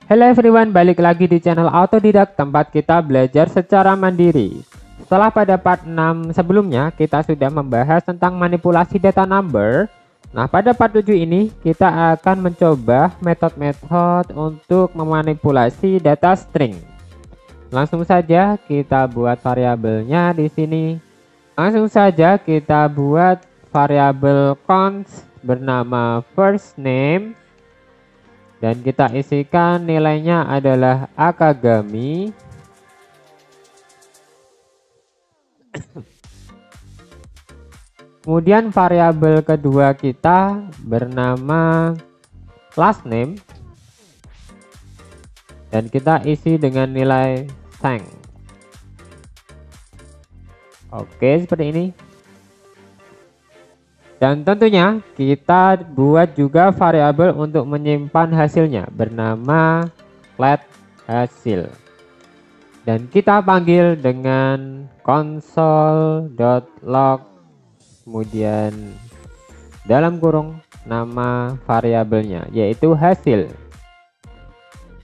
Hello everyone, balik lagi di channel Autodidak, tempat kita belajar secara mandiri. Setelah pada part 6 sebelumnya kita sudah membahas tentang manipulasi data number. Nah, pada part 7 ini kita akan mencoba metode-metode untuk memanipulasi data string. Langsung saja kita buat variabelnya di sini. Langsung saja kita buat variabel const bernama first name. Dan kita isikan nilainya adalah Akagami. Kemudian variabel kedua kita bernama last name. Dan kita isi dengan nilai sang. Oke, seperti ini. Dan tentunya kita buat juga variabel untuk menyimpan hasilnya bernama let hasil. Dan kita panggil dengan console.log kemudian dalam kurung nama variabelnya yaitu hasil.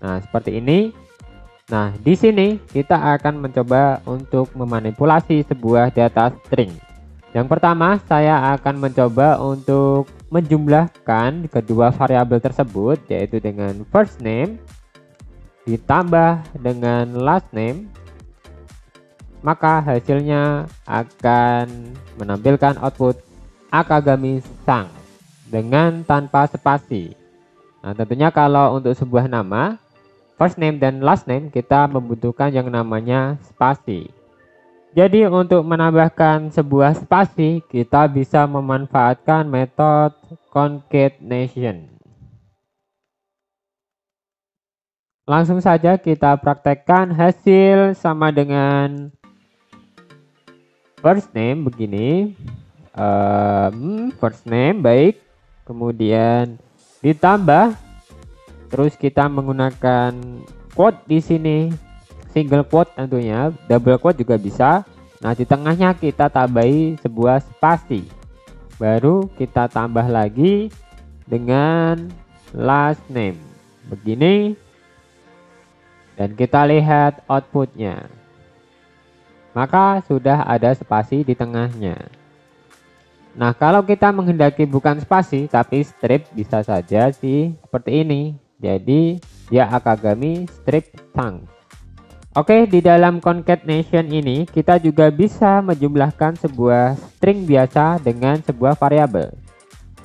Nah, seperti ini. Nah, di sini kita akan mencoba untuk memanipulasi sebuah data string. Yang pertama, saya akan mencoba untuk menjumlahkan kedua variabel tersebut, yaitu dengan first name ditambah dengan last name. Maka hasilnya akan menampilkan output Akagami sang dengan tanpa spasi. Nah, tentunya kalau untuk sebuah nama, first name dan last name kita membutuhkan yang namanya spasi. Jadi untuk menambahkan sebuah spasi, kita bisa memanfaatkan metode concatenation. Langsung saja kita praktekkan hasil sama dengan first name begini. First name baik, kemudian ditambah, terus kita menggunakan quote di sini. Single quote tentunya, double quote juga bisa. Nah, di tengahnya kita tambahi sebuah spasi. Baru kita tambah lagi dengan last name. Begini. Dan kita lihat outputnya. Maka sudah ada spasi di tengahnya. Nah, kalau kita menghendaki bukan spasi tapi strip bisa saja sih seperti ini. Jadi dia Akagami strip sang. Oke, di dalam concatenation ini kita juga bisa menjumlahkan sebuah string biasa dengan sebuah variabel.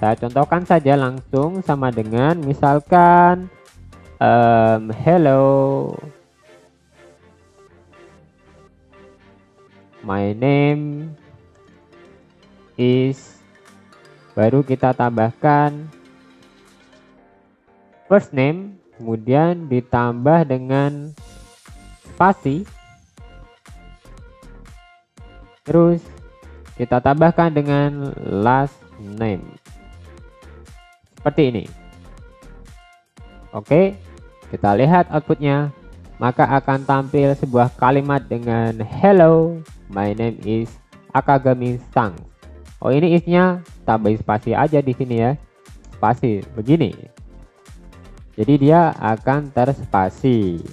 Saya contohkan saja langsung sama dengan misalkan hello, my name is, baru kita tambahkan first name, kemudian ditambah dengan spasi, terus kita tambahkan dengan last name seperti ini. Oke, kita lihat outputnya, maka akan tampil sebuah kalimat dengan hello, my name is Akagami sang. Oh, ini isinya tambah spasi aja di sini ya, spasi begini, jadi dia akan terspasi.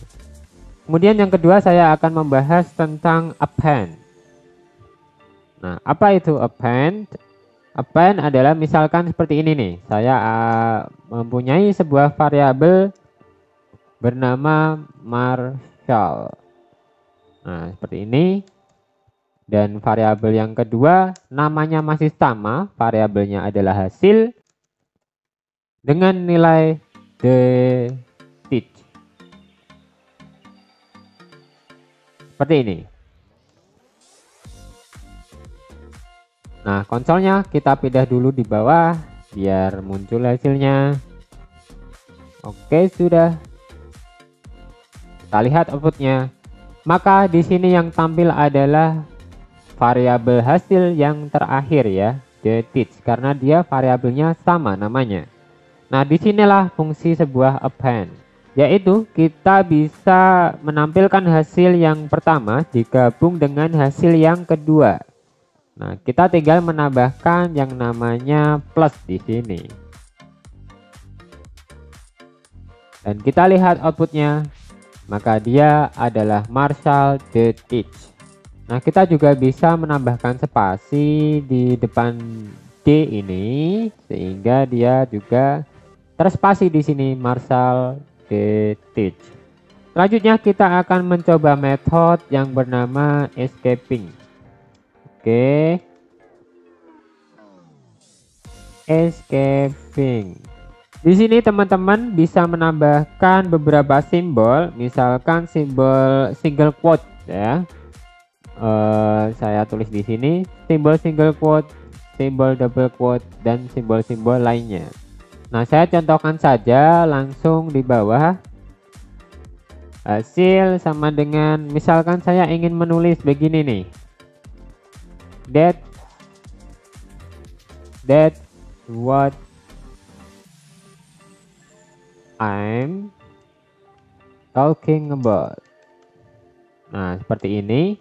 Kemudian yang kedua saya akan membahas tentang append. Nah, apa itu append? Append adalah misalkan seperti ini nih. Saya mempunyai sebuah variabel bernama Marshall. Nah, seperti ini. Dan variabel yang kedua namanya masih sama, variabelnya adalah hasil dengan nilai the teach. Seperti ini. Nah, konsolnya kita pindah dulu di bawah biar muncul hasilnya. Oke, sudah. Kita lihat outputnya. Maka di sini yang tampil adalah variabel hasil yang terakhir ya, the teach, karena dia variabelnya sama namanya. Nah, disinilah fungsi sebuah append. Yaitu kita bisa menampilkan hasil yang pertama digabung dengan hasil yang kedua. Nah, kita tinggal menambahkan yang namanya plus di sini. Dan kita lihat outputnya, maka dia adalah Marshall.each. Nah, kita juga bisa menambahkan spasi di depan D ini sehingga dia juga terspasi di sini Marshall.teach. Selanjutnya kita akan mencoba metode yang bernama escaping. Oke. Escaping. Di sini teman-teman bisa menambahkan beberapa simbol, misalkan simbol single quote ya. Saya tulis di sini simbol single quote, simbol double quote, dan simbol-simbol lainnya. Nah, saya contohkan saja langsung di bawah. Hasil sama dengan, misalkan saya ingin menulis begini nih. That's what I'm talking about. Nah, seperti ini.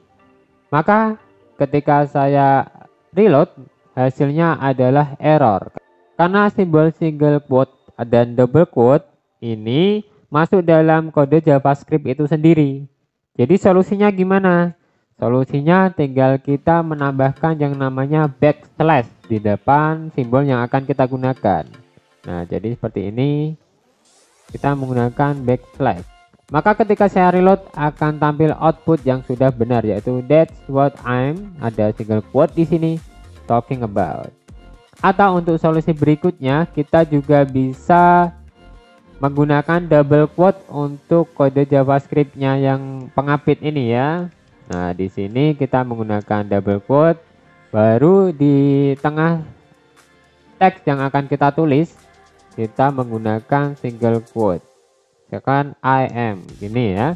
Maka ketika saya reload, hasilnya adalah error. Karena simbol single quote dan double quote ini masuk dalam kode JavaScript itu sendiri. Jadi solusinya gimana? Solusinya tinggal kita menambahkan yang namanya backslash di depan simbol yang akan kita gunakan. Nah, jadi seperti ini. Kita menggunakan backslash. Maka ketika saya reload akan tampil output yang sudah benar, yaitu that's what I'm, ada single quote di sini, talking about. Atau untuk solusi berikutnya kita juga bisa menggunakan double quote untuk kode JavaScript-nya yang pengapit ini ya. Nah, di sini kita menggunakan double quote, baru di tengah teks yang akan kita tulis kita menggunakan single quote, misalkan I am gini ya,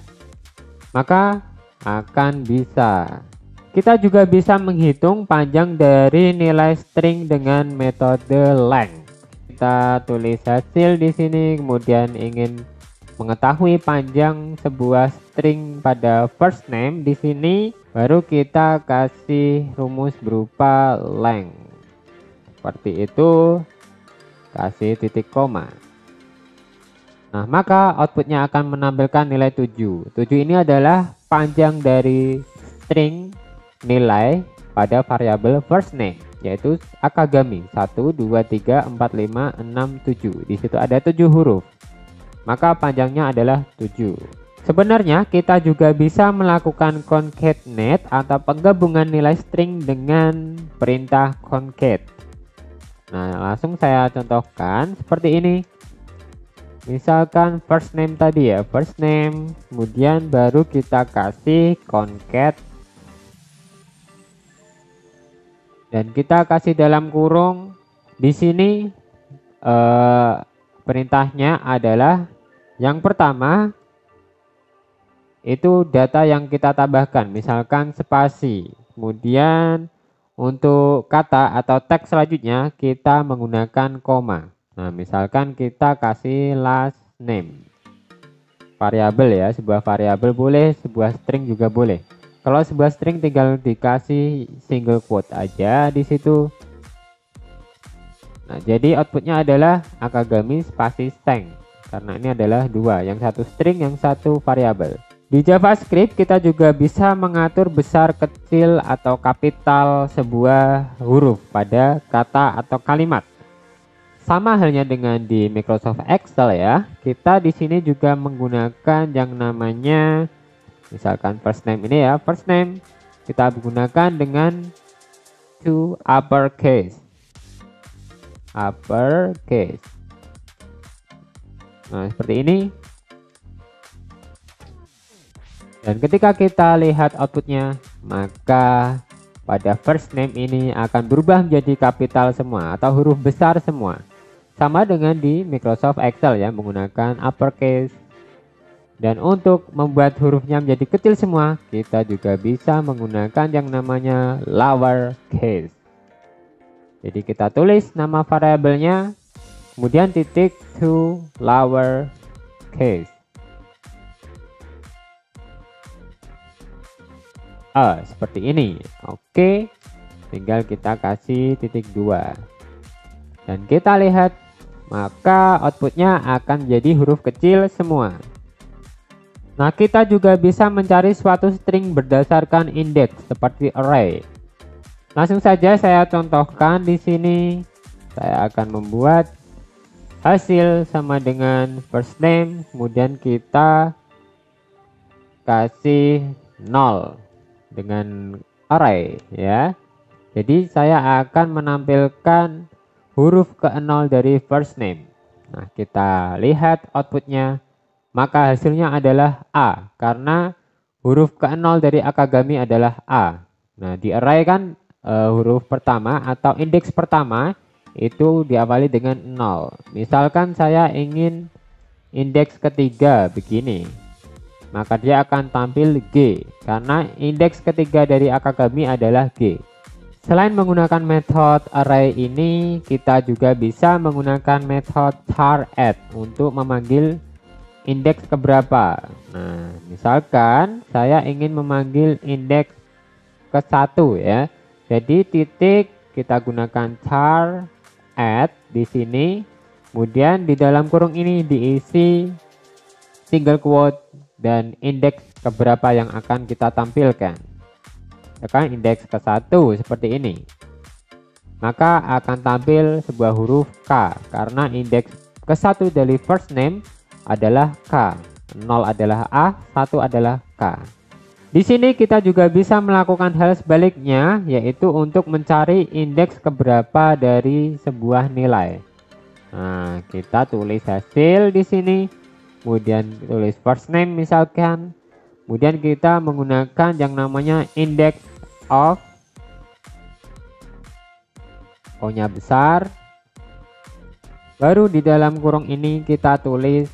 maka akan bisa. Kita juga bisa menghitung panjang dari nilai string dengan metode length. Kita tulis hasil di sini, kemudian ingin mengetahui panjang sebuah string pada first name di sini, baru kita kasih rumus berupa length. Seperti itu. Kasih titik koma. Nah, maka outputnya akan menampilkan nilai 7. 7 ini adalah panjang dari string nilai pada variabel first name, yaitu Akagami 1, 2, 3, 4, 5, 6, 7. Di situ ada 7 huruf. Maka panjangnya adalah 7. Sebenarnya kita juga bisa melakukan concatenate atau penggabungan nilai string dengan perintah concat. Nah, langsung saya contohkan seperti ini. Misalkan first name tadi ya, first name, kemudian baru kita kasih concat dan kita kasih dalam kurung. Di sini perintahnya adalah yang pertama itu data yang kita tambahkan, misalkan spasi, kemudian untuk kata atau teks selanjutnya kita menggunakan koma. Nah, misalkan kita kasih last name. Variabel ya, sebuah variabel boleh, sebuah string juga boleh. Kalau sebuah string tinggal dikasih single quote aja di situ. Nah, jadi outputnya adalah Akagami spasi string. Karena ini adalah dua, yang satu string, yang satu variabel. Di JavaScript kita juga bisa mengatur besar, kecil, atau kapital sebuah huruf pada kata atau kalimat. Sama halnya dengan di Microsoft Excel ya. Kita di sini juga menggunakan yang namanya, misalkan first name ini ya, first name kita gunakan dengan to uppercase. Uppercase. Nah, seperti ini. Dan ketika kita lihat outputnya, maka pada first name ini akan berubah menjadi kapital semua atau huruf besar semua. Sama dengan di Microsoft Excel ya, menggunakan uppercase. Dan untuk membuat hurufnya menjadi kecil semua, kita juga bisa menggunakan yang namanya lowercase. Jadi kita tulis nama variabelnya, kemudian titik to lowercase. Seperti ini. Oke, tinggal kita kasih titik 2 dan kita lihat maka outputnya akan jadi huruf kecil semua. Nah, kita juga bisa mencari suatu string berdasarkan indeks seperti array. Langsung saja saya contohkan di sini. Saya akan membuat hasil sama dengan first name, kemudian kita kasih 0 dengan array ya. Jadi saya akan menampilkan huruf ke-0 dari first name. Nah, kita lihat outputnya. Maka hasilnya adalah A, karena huruf ke-0 dari Akagami adalah A. Nah, di array kan huruf pertama atau indeks pertama itu diawali dengan 0. Misalkan saya ingin indeks ketiga begini, maka dia akan tampil G, karena indeks ketiga dari Akagami adalah G. Selain menggunakan metode array ini, kita juga bisa menggunakan metode char_add untuk memanggil indeks keberapa. Nah, misalkan saya ingin memanggil indeks ke-1 ya. Jadi titik kita gunakan char_add di sini. Kemudian di dalam kurung ini diisi single quote dan indeks keberapa yang akan kita tampilkan. Misalkan indeks ke-1 seperti ini. Maka akan tampil sebuah huruf K karena indeks ke-1 dari first name adalah K, 0 adalah A, 1 adalah K. Di sini kita juga bisa melakukan hal sebaliknya, yaitu untuk mencari indeks keberapa dari sebuah nilai. Nah, kita tulis hasil di sini, kemudian tulis first name misalkan, kemudian kita menggunakan yang namanya index of, O-nya besar, baru di dalam kurung ini kita tulis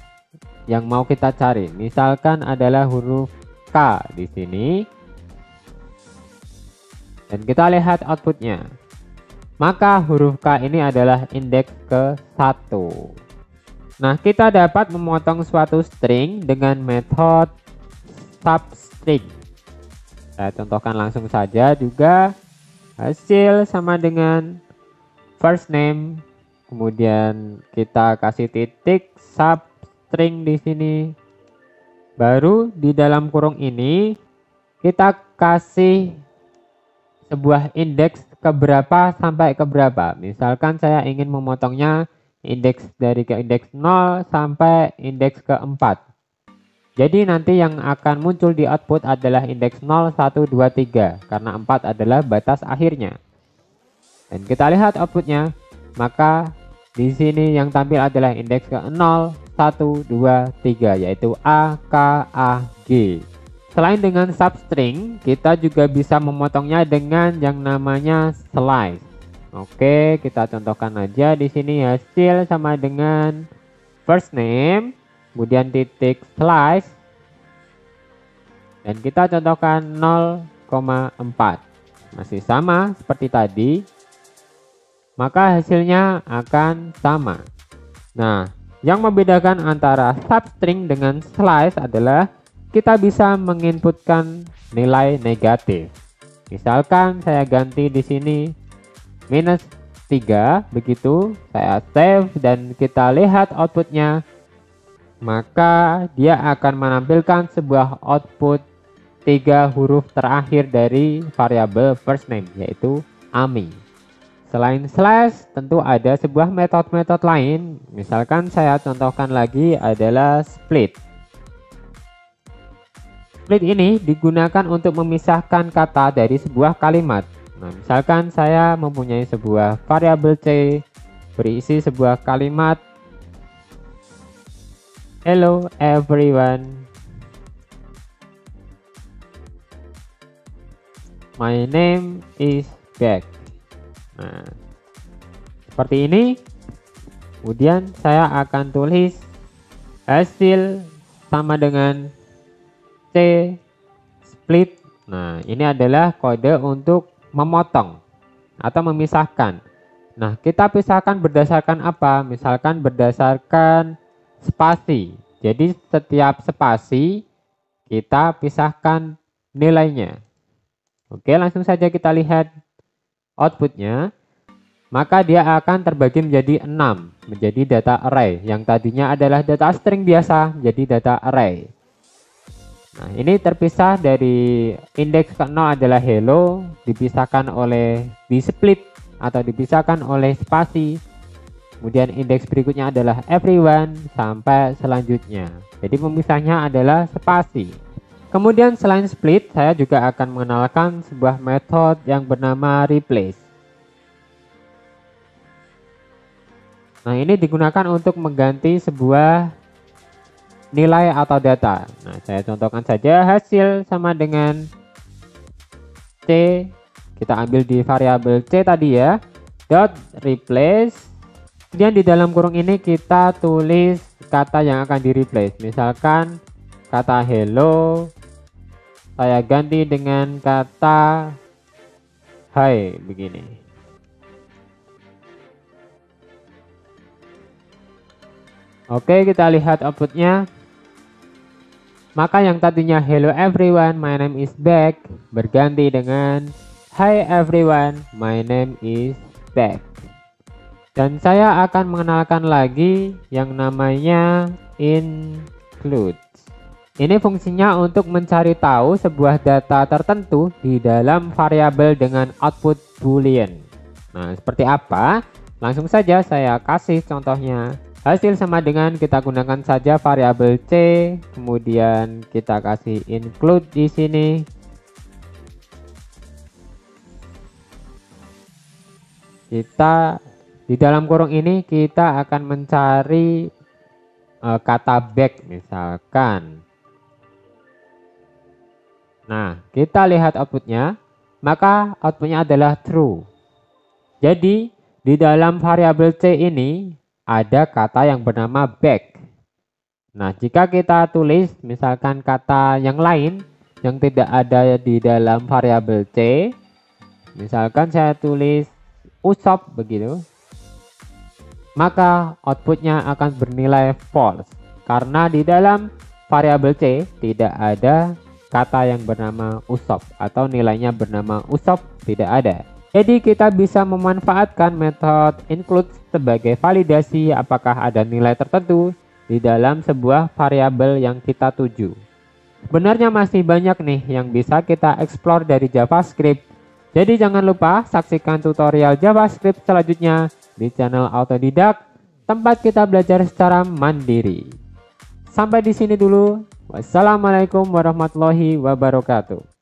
yang mau kita cari, misalkan adalah huruf K di sini, dan kita lihat outputnya. Maka huruf K ini adalah indeks ke-1. Nah, kita dapat memotong suatu string dengan metode substring. Saya contohkan langsung saja juga. Hasil sama dengan first name, kemudian kita kasih titik substring di sini. Baru di dalam kurung ini kita kasih sebuah indeks keberapa sampai keberapa. Misalkan saya ingin memotongnya indeks dari ke indeks 0 sampai indeks ke-4. Jadi nanti yang akan muncul di output adalah indeks 0, 1, 2, 3 karena 4 adalah batas akhirnya. Dan kita lihat outputnya, maka di sini yang tampil adalah indeks ke-0, 1, 2, 3 yaitu A, K, A, G. Selain dengan substring, kita juga bisa memotongnya dengan yang namanya slice. Oke, kita contohkan aja di sini hasil sama dengan first name, kemudian titik slice, dan kita contohkan 0,4. Masih sama seperti tadi, maka hasilnya akan sama. Nah, yang membedakan antara substring dengan slice adalah kita bisa menginputkan nilai negatif. Misalkan saya ganti di sini -3, begitu saya save dan kita lihat outputnya, maka dia akan menampilkan sebuah output 3 huruf terakhir dari variabel first name, yaitu AMI. Selain slash, tentu ada sebuah metode-metode lain. Misalkan saya contohkan lagi adalah split. Split ini digunakan untuk memisahkan kata dari sebuah kalimat. Nah, misalkan saya mempunyai sebuah variabel C berisi sebuah kalimat hello everyone, my name is Jack. Nah, seperti ini. Kemudian saya akan tulis hasil sama dengan C split. Nah, ini adalah kode untuk memotong atau memisahkan. Nah, kita pisahkan berdasarkan apa? Misalkan berdasarkan spasi. Jadi setiap spasi kita pisahkan nilainya. Oke, langsung saja kita lihat outputnya. maka dia akan terbagi menjadi 6, menjadi data array. Yang tadinya adalah data string biasa, menjadi data array. Nah, ini terpisah dari indeks ke-0 adalah hello, dipisahkan oleh di split atau dipisahkan oleh spasi. Kemudian indeks berikutnya adalah everyone sampai selanjutnya. Jadi pemisahnya adalah spasi. Kemudian selain split, saya juga akan mengenalkan sebuah metode yang bernama replace. Nah, ini digunakan untuk mengganti sebuah nilai atau data. Nah, saya contohkan saja hasil sama dengan C. Kita ambil di variabel C tadi ya. Dot replace. Kemudian di dalam kurung ini kita tulis kata yang akan di replace. Misalkan kata hello, saya ganti dengan kata hi begini. Oke, kita lihat outputnya. Maka yang tadinya hello everyone, my name is back berganti dengan hi everyone, my name is back. Dan saya akan mengenalkan lagi yang namanya include. Ini fungsinya untuk mencari tahu sebuah data tertentu di dalam variabel dengan output boolean. Nah, seperti apa? Langsung saja saya kasih contohnya. Hasil sama dengan kita gunakan saja variabel C, kemudian kita kasih include di sini. Kita di dalam kurung ini kita akan mencari kata back misalkan. Nah, kita lihat outputnya, maka outputnya adalah true. Jadi di dalam variabel C ini ada kata yang bernama back. Nah, jika kita tulis misalkan kata yang lain yang tidak ada di dalam variabel C, misalkan saya tulis usop begitu, maka outputnya akan bernilai false karena di dalam variabel C tidak ada kata yang bernama usop atau nilainya bernama usop tidak ada. Jadi kita bisa memanfaatkan metode include sebagai validasi apakah ada nilai tertentu di dalam sebuah variabel yang kita tuju. Sebenarnya masih banyak nih yang bisa kita explore dari JavaScript. Jadi jangan lupa saksikan tutorial JavaScript selanjutnya di channel Autodidak, tempat kita belajar secara mandiri. Sampai di sini dulu. Wassalamualaikum warahmatullahi wabarakatuh.